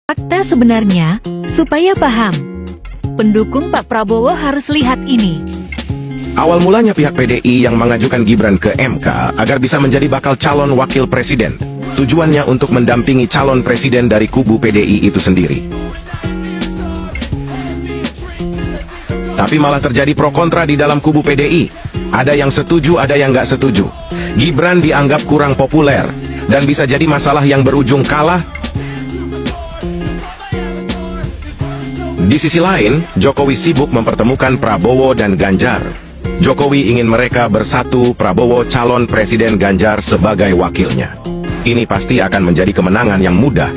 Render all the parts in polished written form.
Fakta sebenarnya, supaya paham, pendukung Pak Prabowo harus lihat ini. Awal mulanya pihak PDI yang mengajukan Gibran ke MK agar bisa menjadi bakal calon wakil presiden. Tujuannya untuk mendampingi calon presiden dari kubu PDI itu sendiri. Tapi malah terjadi pro kontra di dalam kubu PDI. Ada yang setuju, ada yang nggak setuju. Gibran dianggap kurang populer dan bisa jadi masalah yang berujung kalah. Di sisi lain, Jokowi sibuk mempertemukan Prabowo dan Ganjar. Jokowi ingin mereka bersatu, Prabowo calon presiden, Ganjar sebagai wakilnya. Ini pasti akan menjadi kemenangan yang mudah.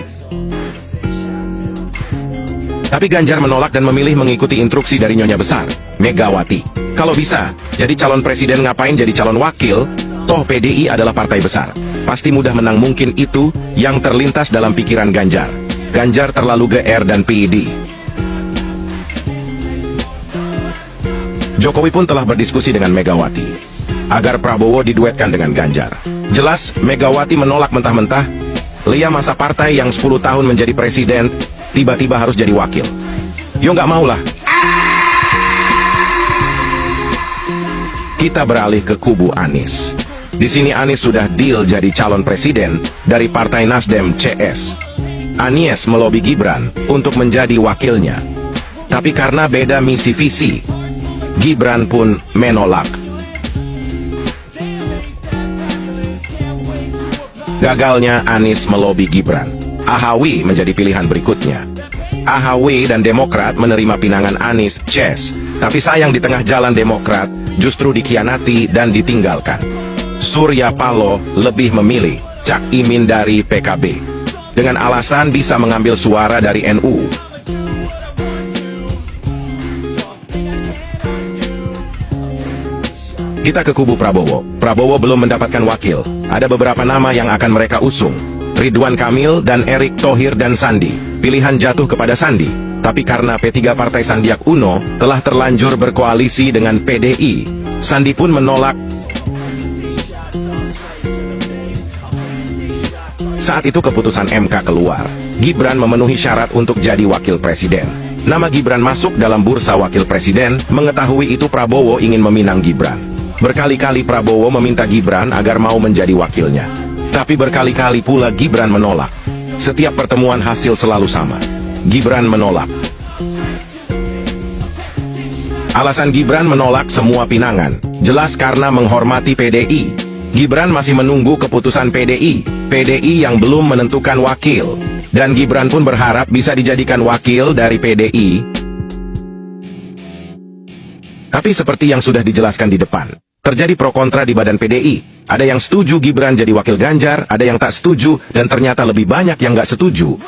Tapi Ganjar menolak dan memilih mengikuti instruksi dari Nyonya Besar, Megawati. Kalau bisa, jadi calon presiden ngapain jadi calon wakil? Toh PDI adalah partai besar. Pasti mudah menang, mungkin itu yang terlintas dalam pikiran Ganjar. Ganjar terlalu GR dan PD. Jokowi pun telah berdiskusi dengan Megawati agar Prabowo diduetkan dengan Ganjar. Jelas Megawati menolak mentah-mentah. Lia masa partai yang 10 tahun menjadi presiden, tiba-tiba harus jadi wakil. Yo nggak maulah. Kita beralih ke kubu Anies. Di sini Anies sudah deal jadi calon presiden dari Partai Nasdem CS. Anies melobi Gibran untuk menjadi wakilnya. Tapi karena beda misi visi, Gibran pun menolak. Gagalnya Anies melobi Gibran, AHW menjadi pilihan berikutnya. AHW dan Demokrat menerima pinangan Anies CS, tapi sayang di tengah jalan Demokrat justru dikhianati dan ditinggalkan. Surya Paloh lebih memilih Cak Imin dari PKB dengan alasan bisa mengambil suara dari NU. Kita ke kubu Prabowo. Prabowo belum mendapatkan wakil. Ada beberapa nama yang akan mereka usung. Ridwan Kamil dan Erick Thohir dan Sandi. Pilihan jatuh kepada Sandi. Tapi karena P3 Partai Sandiaga Uno telah terlanjur berkoalisi dengan PDI, Sandi pun menolak. Saat itu keputusan MK keluar. Gibran memenuhi syarat untuk jadi wakil presiden. Nama Gibran masuk dalam bursa wakil presiden. Mengetahui itu Prabowo ingin meminang Gibran. Berkali-kali Prabowo meminta Gibran agar mau menjadi wakilnya. Tapi berkali-kali pula Gibran menolak. Setiap pertemuan hasil selalu sama. Gibran menolak. Alasan Gibran menolak semua pinangan jelas karena menghormati PDI. Gibran masih menunggu keputusan PDI. PDI yang belum menentukan wakil. Dan Gibran pun berharap bisa dijadikan wakil dari PDI. Tapi seperti yang sudah dijelaskan di depan, terjadi pro kontra di badan PDI. Ada yang setuju Gibran jadi wakil Ganjar, ada yang tak setuju, dan ternyata lebih banyak yang nggak setuju.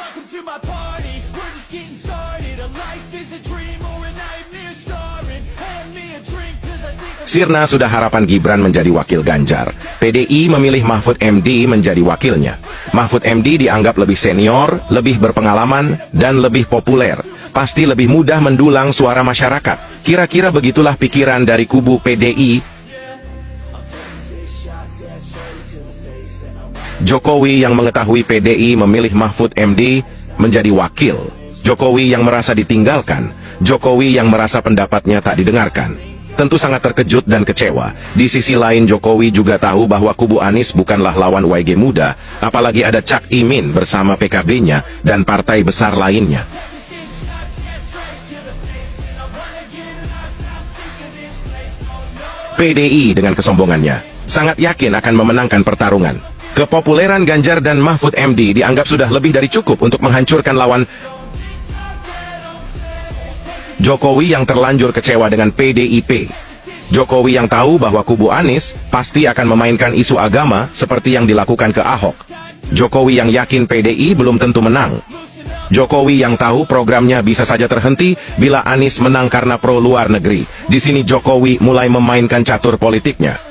Sirna sudah harapan Gibran menjadi wakil Ganjar. PDI memilih Mahfud MD menjadi wakilnya. Mahfud MD dianggap lebih senior, lebih berpengalaman, dan lebih populer. Pasti lebih mudah mendulang suara masyarakat. Kira-kira begitulah pikiran dari kubu PDI. Jokowi yang mengetahui PDI memilih Mahfud MD menjadi wakil. Jokowi yang merasa ditinggalkan. Jokowi yang merasa pendapatnya tak didengarkan. Tentu sangat terkejut dan kecewa. Di sisi lain Jokowi juga tahu bahwa kubu Anies bukanlah lawan YG muda, apalagi ada Cak Imin bersama PKB-nya dan partai besar lainnya. PDI dengan kesombongannya sangat yakin akan memenangkan pertarungan. Kepopuleran Ganjar dan Mahfud MD dianggap sudah lebih dari cukup untuk menghancurkan lawan. Jokowi yang terlanjur kecewa dengan PDIP. Jokowi yang tahu bahwa kubu Anies pasti akan memainkan isu agama seperti yang dilakukan ke Ahok. Jokowi yang yakin PDI belum tentu menang. Jokowi yang tahu programnya bisa saja terhenti bila Anies menang karena pro luar negeri. Di sini Jokowi mulai memainkan catur politiknya.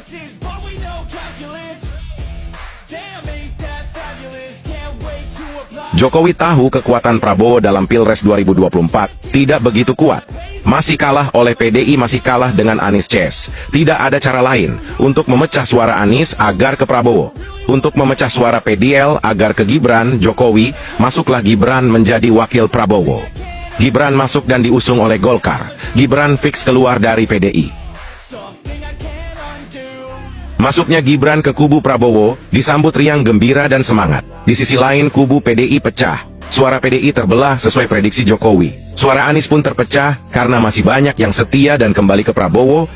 Jokowi tahu kekuatan Prabowo dalam Pilpres 2024 tidak begitu kuat. Masih kalah oleh PDI, masih kalah dengan Anies Ces. Tidak ada cara lain untuk memecah suara Anies agar ke Prabowo. Untuk memecah suara PDL agar ke Gibran, Jokowi, masuklah Gibran menjadi wakil Prabowo. Gibran masuk dan diusung oleh Golkar. Gibran fix keluar dari PDI. Masuknya Gibran ke kubu Prabowo disambut riang gembira dan semangat. Di sisi lain kubu PDI pecah. Suara PDI terbelah sesuai prediksi Jokowi. Suara Anies pun terpecah karena masih banyak yang setia dan kembali ke Prabowo.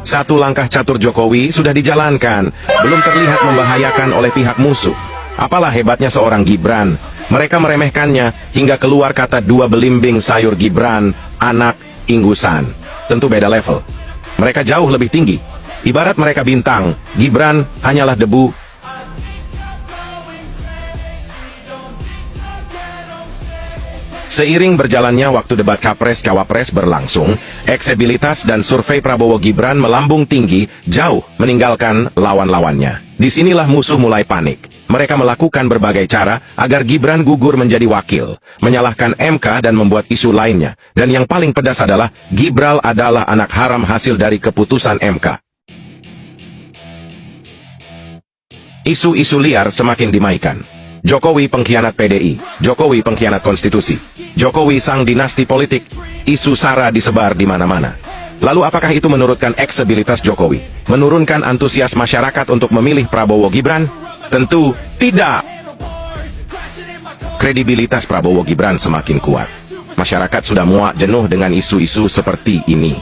Satu langkah catur Jokowi sudah dijalankan, belum terlihat membahayakan oleh pihak musuh. Apalah hebatnya seorang Gibran. Mereka meremehkannya hingga keluar kata dua belimbing sayur Gibran, anak inggusan. Tentu beda level. Mereka jauh lebih tinggi. Ibarat mereka bintang, Gibran hanyalah debu. Seiring berjalannya waktu debat Capres-Cawapres berlangsung, eksibilitas dan survei Prabowo Gibran melambung tinggi, jauh meninggalkan lawan-lawannya. Disinilah musuh mulai panik. Mereka melakukan berbagai cara agar Gibran gugur menjadi wakil, menyalahkan MK dan membuat isu lainnya. Dan yang paling pedas adalah, Gibran adalah anak haram hasil dari keputusan MK. Isu-isu liar semakin dimaikan. Jokowi pengkhianat PDI, Jokowi pengkhianat konstitusi, Jokowi sang dinasti politik, isu SARA disebar di mana-mana. Lalu apakah itu menurunkan eksibilitas Jokowi? Menurunkan antusias masyarakat untuk memilih Prabowo Gibran? Tentu tidak. Kredibilitas Prabowo Gibran semakin kuat. Masyarakat sudah muak jenuh dengan isu-isu seperti ini.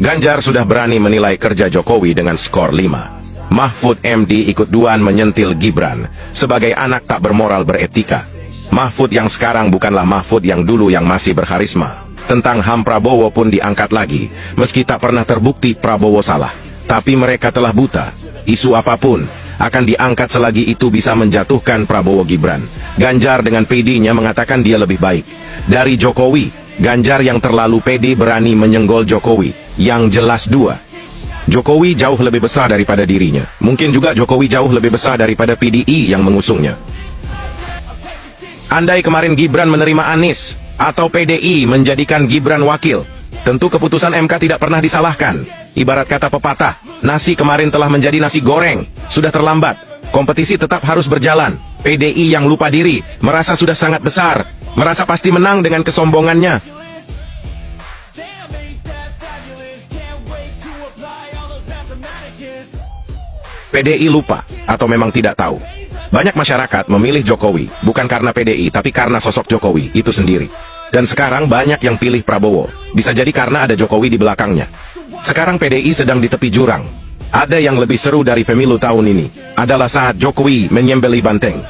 Ganjar sudah berani menilai kerja Jokowi dengan skor 5. Mahfud MD ikut duan menyentil Gibran sebagai anak tak bermoral beretika. Mahfud yang sekarang bukanlah Mahfud yang dulu yang masih berkarisma. Tentang HAM Prabowo pun diangkat lagi, meski tak pernah terbukti Prabowo salah. Tapi mereka telah buta. Isu apapun akan diangkat selagi itu bisa menjatuhkan Prabowo Gibran. Ganjar dengan PD-nya mengatakan dia lebih baik dari Jokowi. Ganjar yang terlalu pede berani menyenggol Jokowi. Yang jelas dua. Jokowi jauh lebih besar daripada dirinya. Mungkin juga Jokowi jauh lebih besar daripada PDI yang mengusungnya. Andai kemarin Gibran menerima Anies, atau PDI menjadikan Gibran wakil, tentu keputusan MK tidak pernah disalahkan. Ibarat kata pepatah, nasi kemarin telah menjadi nasi goreng. Sudah terlambat. Kompetisi tetap harus berjalan. PDI yang lupa diri, merasa sudah sangat besar, merasa pasti menang dengan kesombongannya. PDI lupa, atau memang tidak tahu. Banyak masyarakat memilih Jokowi, bukan karena PDI, tapi karena sosok Jokowi itu sendiri. Dan sekarang banyak yang pilih Prabowo, bisa jadi karena ada Jokowi di belakangnya. Sekarang PDI sedang di tepi jurang. Ada yang lebih seru dari pemilu tahun ini, adalah saat Jokowi menyembelih banteng.